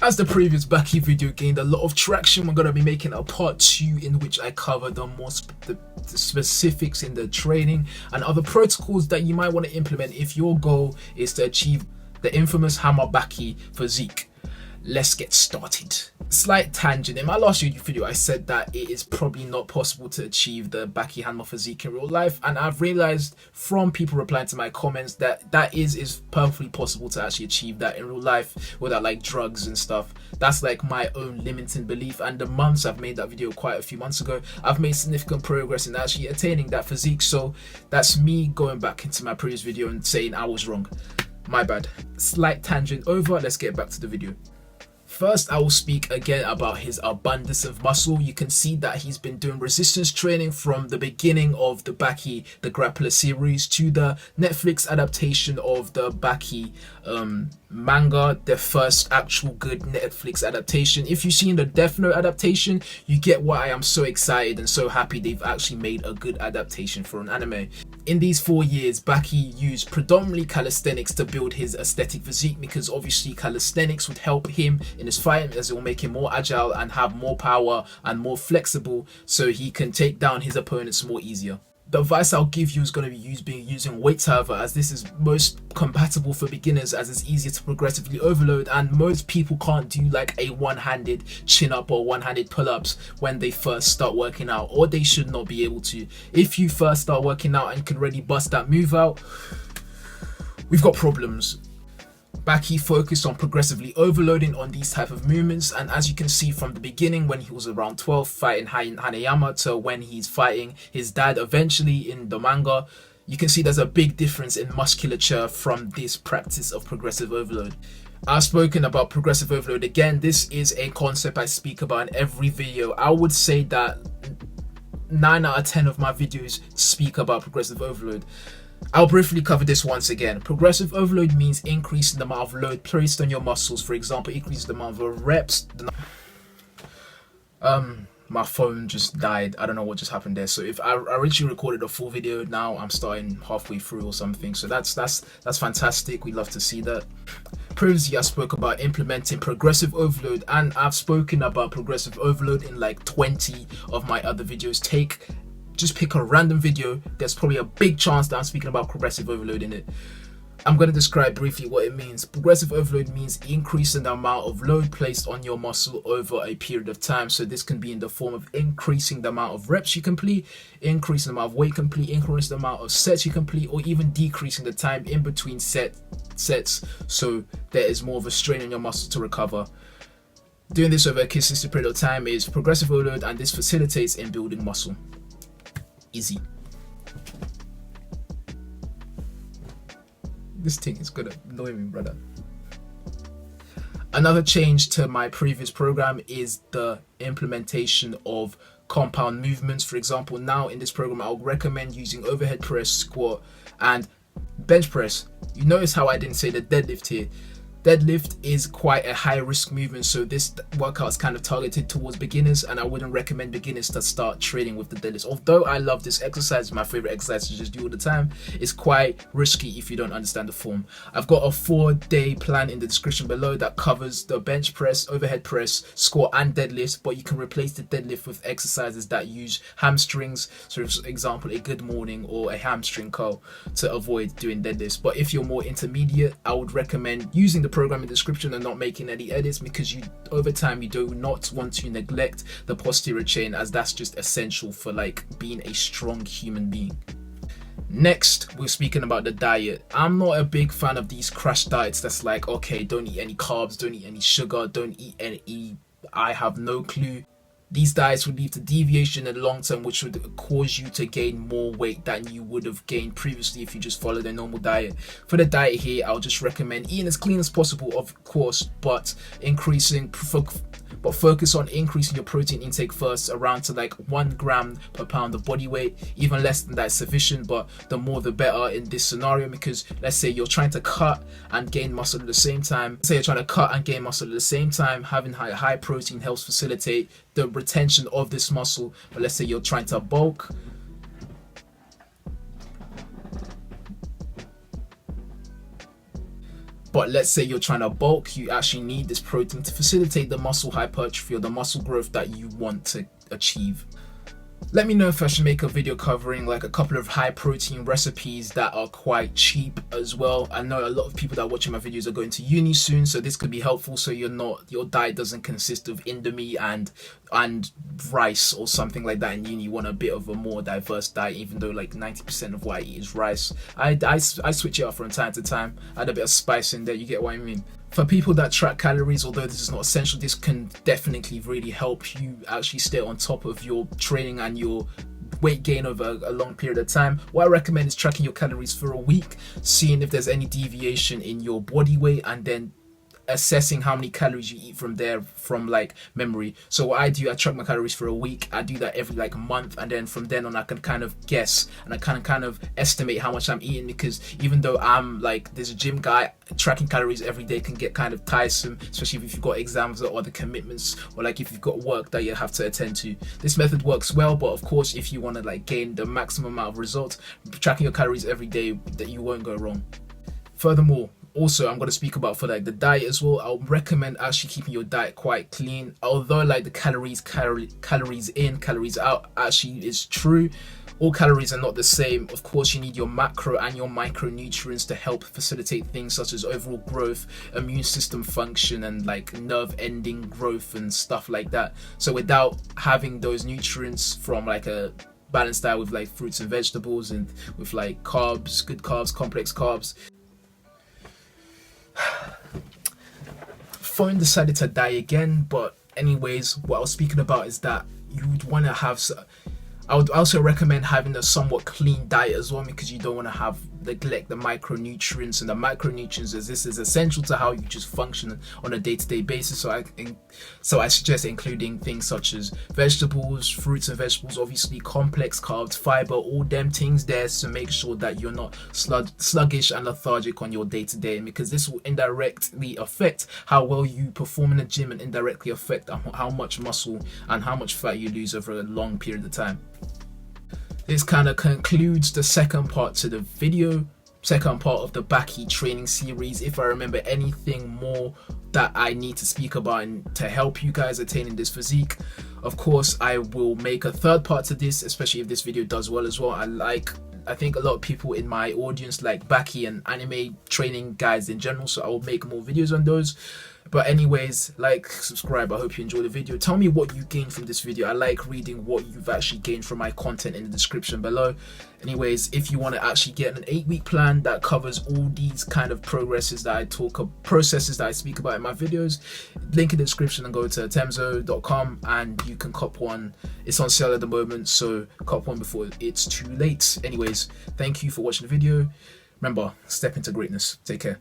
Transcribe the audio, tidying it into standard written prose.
As the previous Baki video gained a lot of traction, we're going to be making a part 2 in which I cover the specifics in the training and other protocols that you might want to implement if your goal is to achieve the infamous Hanma Baki physique. Let's get started. Slight tangent. In my last YouTube video, I said that it is probably not possible to achieve the Baki Hanma physique in real life, and I've realized from people replying to my comments that that is perfectly possible to actually achieve that in real life without like drugs and stuff. That's like my own limiting belief, and the months I've made that video quite a few months ago, I've made significant progress in actually attaining that physique. So that's me going back into my previous video and saying I was wrong. My bad. Slight tangent over. Let's get back to the video. First, I will speak again about his abundance of muscle. You can see that he's been doing resistance training from the beginning of the Baki the Grappler series to the Netflix adaptation of the Baki manga, the first actual good Netflix adaptation. If you've seen the Death Note adaptation, you get why I am so excited and so happy they've actually made a good adaptation for an anime. In these 4 years, Baki used predominantly calisthenics to build his aesthetic physique, because obviously calisthenics would help him in his fighting, as it will make him more agile and have more power and more flexible, so he can take down his opponents more easier. The advice I'll give you is going to be using weights, however, as this is most compatible for beginners, as it's easier to progressively overload, and most people can't do like a one-handed chin-up or one-handed pull-ups when they first start working out, or they should not be able to. If you first start working out and can already bust that move out, we've got problems. Baki focused on progressively overloading on these type of movements, and as you can see from the beginning when he was around 12 fighting Hanayama to when he's fighting his dad eventually in the manga, you can see there's a big difference in musculature from this practice of progressive overload. I've spoken about progressive overload again. This is a concept I speak about in every video. I would say that 9 out of 10 of my videos speak about progressive overload. I'll briefly cover this once again. Progressive overload means increasing the amount of load placed on your muscles. For example, increase the amount of reps. My phone just died. I don't know what just happened there. So if I originally recorded a full video, now I'm starting halfway through or something. So that's fantastic. We'd love to see that. Previously, I spoke about implementing progressive overload, and I've spoken about progressive overload in like 20 of my other videos. Just pick a random video. There's probably a big chance that I'm speaking about progressive overload in it. I'm going to describe briefly what it means. Progressive overload means increasing the amount of load placed on your muscle over a period of time. So this can be in the form of increasing the amount of reps you complete, increasing the amount of weight complete, increasing the amount of sets you complete, or even decreasing the time in between sets so there is more of a strain on your muscle to recover. Doing this over a consistent period of time is progressive overload, and this facilitates in building muscle. Easy. This thing is gonna annoy me, brother. Another change to my previous program is the implementation of compound movements. For example, now in this program, I'll recommend using overhead press, squat, and bench press. You notice how I didn't say the deadlift here. Deadlift is quite a high risk movement, so this workout is kind of targeted towards beginners, and I wouldn't recommend beginners to start training with the deadlifts. Although I love this exercise, my favorite exercise to just do all the time, it's quite risky if you don't understand the form. I've got a 4-day plan in the description below that covers the bench press, overhead press, squat, and deadlift, but you can replace the deadlift with exercises that use hamstrings. So for example, a good morning or a hamstring curl to avoid doing deadlifts. But if you're more intermediate, I would recommend using the program in the description and not making any edits, because over time you do not want to neglect the posterior chain, as that's just essential for like being a strong human being. Next, we're speaking about the diet. I'm not a big fan of these crash diets that's like, okay, don't eat any carbs, don't eat any sugar, don't eat any, I have no clue. These diets would lead to deviation in the long term, which would cause you to gain more weight than you would have gained previously if you just followed a normal diet. For the diet here, I'll just recommend eating as clean as possible, of course, but focus on increasing your protein intake first, around to like 1 gram per pound of body weight. Even less than that is sufficient, but the more the better in this scenario, because let's say you're trying to cut and gain muscle at the same time. Having high protein helps facilitate the retention of this muscle. But let's say you're trying to bulk, But let's say you're trying to bulk, you actually need this protein to facilitate the muscle hypertrophy or the muscle growth that you want to achieve. Let me know if I should make a video covering like a couple of high protein recipes that are quite cheap as well. I know a lot of people that are watching my videos are going to uni soon, so this could be helpful so your diet doesn't consist of Indomie and rice or something like that in uni. You want a bit of a more diverse diet, even though like 90% of what I eat is rice. I switch it up from time to time, add a bit of spice in there, you get what I mean. For people that track calories, although this is not essential, this can definitely really help you actually stay on top of your training and your weight gain over a long period of time. What I recommend is tracking your calories for a week, seeing if there's any deviation in your body weight, and then assessing how many calories you eat from there from like memory. So what I do, I track my calories for a week. I do that every like month, and then from then on I can kind of guess and I can kind of estimate how much I'm eating, because even though I'm like this gym guy, tracking calories every day can get kind of tiresome, especially if you've got exams or other commitments, or like if you've got work that you have to attend to. This method works well, but of course if you want to like gain the maximum amount of results, tracking your calories every day, that you won't go wrong. Furthermore, also I'm going to speak about for like the diet as well. I'll recommend actually keeping your diet quite clean. Although like the calories in, calories out actually is true, all calories are not the same. Of course you need your macro and your micronutrients to help facilitate things such as overall growth, immune system function, and like nerve ending growth and stuff like that. So without having those nutrients from like a balanced diet with like fruits and vegetables and with like carbs, good carbs, complex carbs, phone decided to die again. But anyways, what I was speaking about is that you would want to have, I would also recommend having a somewhat clean diet as well, because you don't want to neglect the micronutrients, and the micronutrients this is essential to how you just function on a day-to-day basis. So I suggest including things such as vegetables, fruits and vegetables, obviously complex carbs, fiber, all them things there to make sure that you're not sluggish and lethargic on your day-to-day, because this will indirectly affect how well you perform in the gym and indirectly affect how much muscle and how much fat you lose over a long period of time. This kind of concludes the second part to the video, second part of the Baki training series. If I remember anything more that I need to speak about and to help you guys attaining this physique, of course I will make a third part to this, especially if this video does well as well. I think a lot of people in my audience like Baki and anime training guys in general, so I will make more videos on those. But anyways, like, subscribe. I hope you enjoyed the video. Tell me what you gained from this video. I like reading what you've actually gained from my content in the description below. Anyways, if you want to actually get an 8-week plan that covers all these kind of processes that I speak about in my videos, link in the description, and go to temzo.com and you can cop one. It's on sale at the moment, so cop one before it's too late. Anyways, thank you for watching the video. Remember, step into greatness. Take care.